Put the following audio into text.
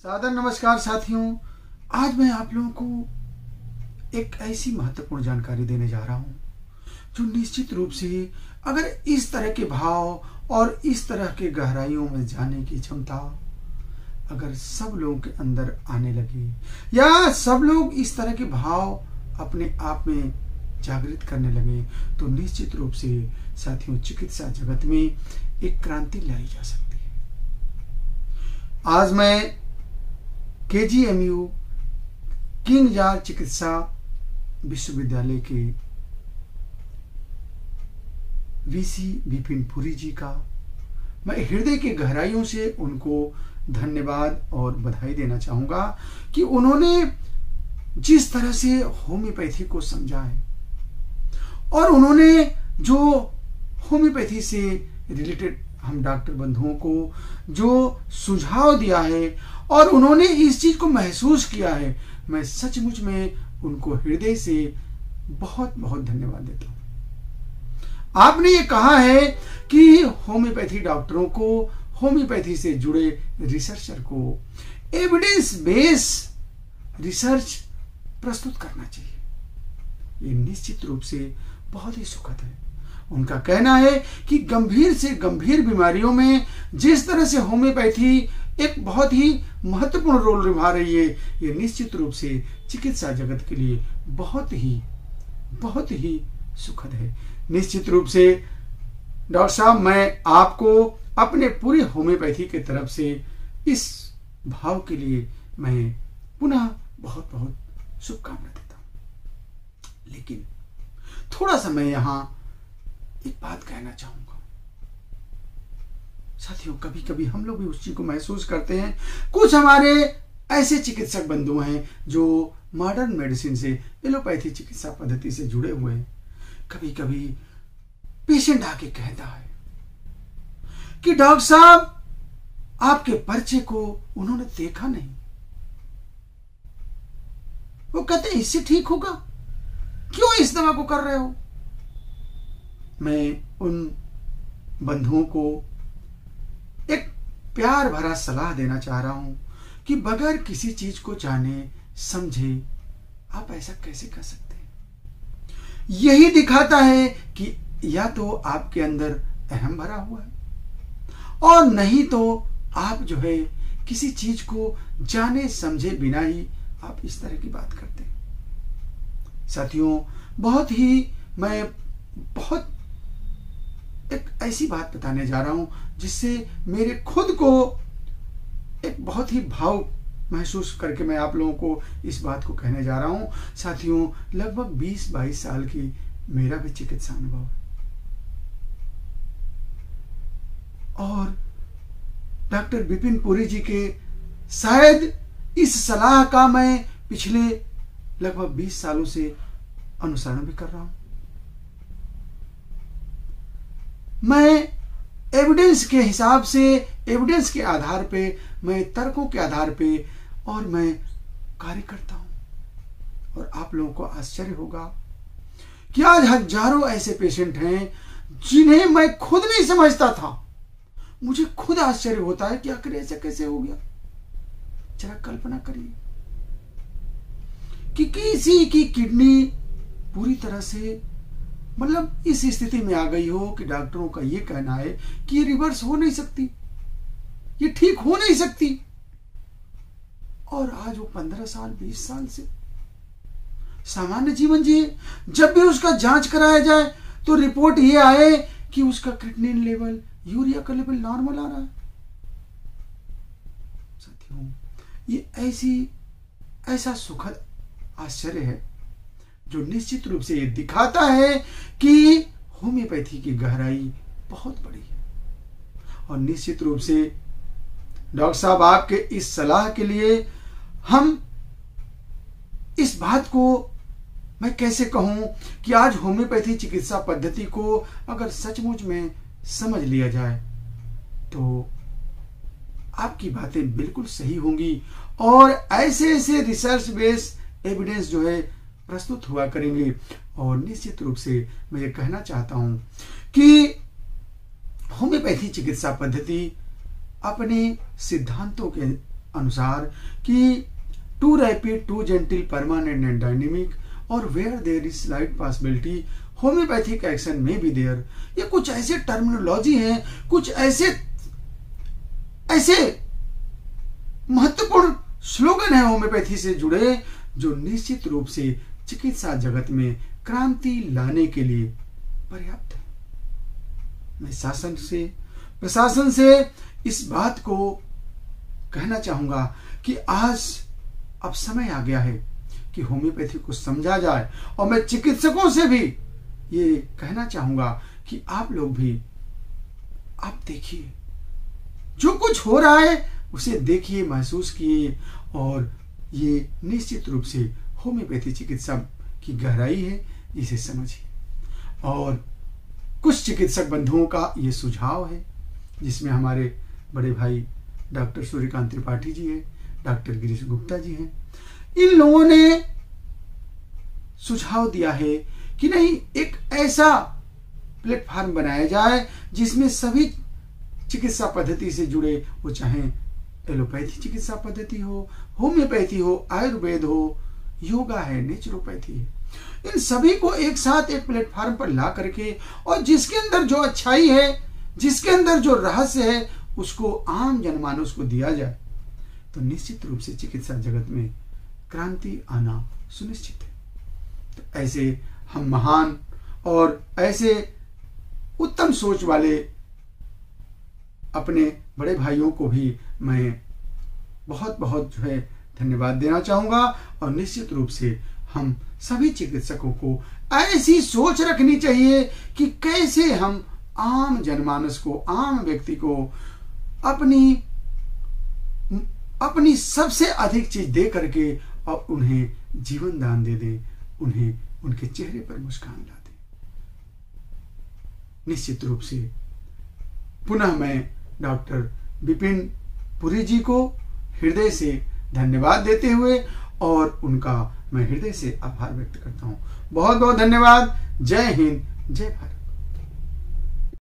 सादर नमस्कार साथियों। आज मैं आप लोगों को एक ऐसी महत्वपूर्ण जानकारी देने जा रहा हूं जो निश्चित रूप से अगर इस तरह के भाव और इस तरह के गहराइयों में जाने की क्षमता अगर सब लोगों के अंदर आने लगे या सब लोग इस तरह के भाव अपने आप में जागृत करने लगे तो निश्चित रूप से साथियों चिकित्सा जगत में एक क्रांति लाई जा सकती है। आज मैं KGMU किंग जॉर्ज चिकित्सा विश्वविद्यालय के वीसी विपिन पुरी जी का मैं हृदय के गहराइयों से उनको धन्यवाद और बधाई देना चाहूंगा कि उन्होंने जिस तरह से होम्योपैथी को समझा है और उन्होंने जो होम्योपैथी से रिलेटेड हम डॉक्टर बंधुओं को जो सुझाव दिया है और उन्होंने इस चीज को महसूस किया है, मैं सचमुच में उनको हृदय से बहुत बहुत धन्यवाद देता हूं। आपने ये कहा है कि होम्योपैथी डॉक्टरों को, होम्योपैथी से जुड़े रिसर्चर को एविडेंस बेस रिसर्च प्रस्तुत करना चाहिए। ये निश्चित रूप से बहुत ही सुखद है। उनका कहना है कि गंभीर से गंभीर बीमारियों में जिस तरह से होम्योपैथी एक बहुत ही महत्वपूर्ण रोल निभा रही है, ये निश्चित रूप से चिकित्सा जगत के लिए बहुत ही सुखद है। निश्चित रूप से डॉक्टर साहब, मैं आपको अपने पूरे होम्योपैथी की तरफ से इस भाव के लिए मैं पुनः बहुत बहुत शुभकामना देता हूं। लेकिन थोड़ा सा मैं यहां एक बात कहना चाहूंगा साथियों, कभी कभी हम लोग भी उस चीज को महसूस करते हैं। कुछ हमारे ऐसे चिकित्सक बंधु हैं जो मॉडर्न मेडिसिन से, एलोपैथी चिकित्सा पद्धति से जुड़े हुए हैं। कभी कभी पेशेंट आके कहता है कि डॉक्टर साहब आपके पर्चे को उन्होंने देखा नहीं। वो कहते हैं इससे ठीक होगा, क्यों इस दवा को कर रहे हो। मैं उन बंधुओं को एक प्यार भरा सलाह देना चाह रहा हूं कि बगैर किसी चीज को जाने समझे आप ऐसा कैसे कर सकते हैं। यही दिखाता है कि या तो आपके अंदर अहम भरा हुआ है और नहीं तो आप जो है किसी चीज को जाने समझे बिना ही आप इस तरह की बात करते हैं। साथियों, मैं बहुत एक ऐसी बात बताने जा रहा हूं जिससे मेरे खुद को एक बहुत ही भाव महसूस करके मैं आप लोगों को इस बात को कहने जा रहा हूं। साथियों, लगभग 20-22 साल की मेरा भी चिकित्सा अनुभव है और डॉक्टर विपिन पुरी जी के शायद इस सलाह का मैं पिछले लगभग 20 सालों से अनुसरण भी कर रहा हूं। मैं एविडेंस के हिसाब से, एविडेंस के आधार पे, मैं तर्कों के आधार पे और मैं कार्य करता हूं। और आप लोगों को आश्चर्य होगा कि आज हजारों ऐसे पेशेंट हैं जिन्हें मैं खुद नहीं समझता था। मुझे खुद आश्चर्य होता है कि आखिर ऐसा कैसे हो गया। जरा कल्पना करिए कि किसी की किडनी पूरी तरह से मतलब इस स्थिति में आ गई हो कि डॉक्टरों का यह कहना है कि ये रिवर्स हो नहीं सकती, ये ठीक हो नहीं सकती, और आज वो 15 साल 20 साल से सामान्य जीवन जिए। जब भी उसका जांच कराया जाए तो रिपोर्ट ये आए कि उसका क्रिएटिनिन लेवल, यूरिया का लेवल नॉर्मल आ रहा है। साथियों, ये ऐसा सुखद आश्चर्य है जो निश्चित रूप से ये दिखाता है कि होम्योपैथी की गहराई बहुत बड़ी है। और निश्चित रूप से डॉक्टर साहब, आपके इस सलाह के लिए हम इस बात को मैं कैसे कहूं कि आज होम्योपैथी चिकित्सा पद्धति को अगर सचमुच में समझ लिया जाए तो आपकी बातें बिल्कुल सही होंगी और ऐसे ऐसे रिसर्च बेस्ड एविडेंस जो है प्रस्तुत हुआ करेंगे। और निश्चित रूप से मैं ये कहना चाहता हूं कि होम्योपैथी चिकित्सा पद्धति अपने सिद्धांतों के अनुसार कि too rapid, too gentle, permanent and dynamic, और where there is slight possibility homeopathic action में बी देयर। ये कुछ ऐसे टर्मिनोलॉजी हैं, कुछ ऐसे महत्वपूर्ण स्लोगन है होम्योपैथी से जुड़े, जो निश्चित रूप से चिकित्सा जगत में क्रांति लाने के लिए पर्याप्त है। मैं शासन से, प्रशासन से इस बात को कहना चाहूंगा कि आज अब समय आ गया है कि होम्योपैथी को समझा जाए, और मैं चिकित्सकों से भी ये कहना चाहूंगा कि आप लोग भी, आप देखिए जो कुछ हो रहा है उसे देखिए, महसूस किए, और ये निश्चित रूप से होम्योपैथी चिकित्सा की गहराई है, इसे समझिए। और कुछ चिकित्सक बंधुओं का ये सुझाव है, जिसमें हमारे बड़े भाई डॉक्टर सूर्यकांत त्रिपाठी जी हैं, डॉक्टर गिरीश गुप्ता जी हैं। इन लोगों ने सुझाव दिया है कि नहीं, एक ऐसा प्लेटफॉर्म बनाया जाए जिसमें सभी चिकित्सा पद्धति से जुड़े, वो चाहे एलोपैथी चिकित्सा पद्धति हो, होम्योपैथी हो, आयुर्वेद हो, योगा है, नेचुरोपैथी है, इन सभी को एक साथ एक प्लेटफॉर्म पर ला करके, और जिसके अंदर जो अच्छाई है, जिसके अंदर जो रहस्य है, उसको आम जनमानस को दिया जाए, तो निश्चित रूप से चिकित्सा जगत में क्रांति आना सुनिश्चित है। तो ऐसे हम महान और ऐसे उत्तम सोच वाले अपने बड़े भाइयों को भी मैं बहुत बहुत जो है धन्यवाद देना चाहूंगा, और निश्चित रूप से हम सभी चिकित्सकों को ऐसी सोच रखनी चाहिए कि कैसे हम आम जनमानस को, आम व्यक्ति को अपनी सबसे अधिक चीज दे करके और उन्हें जीवन दान दे दें, उन्हें उनके चेहरे पर मुस्कान ला दें। निश्चित रूप से पुनः मैं डॉक्टर विपिन पुरी जी को हृदय से धन्यवाद देते हुए, और उनका मैं हृदय से आभार व्यक्त करता हूं। बहुत बहुत धन्यवाद। जय हिंद, जय भारत।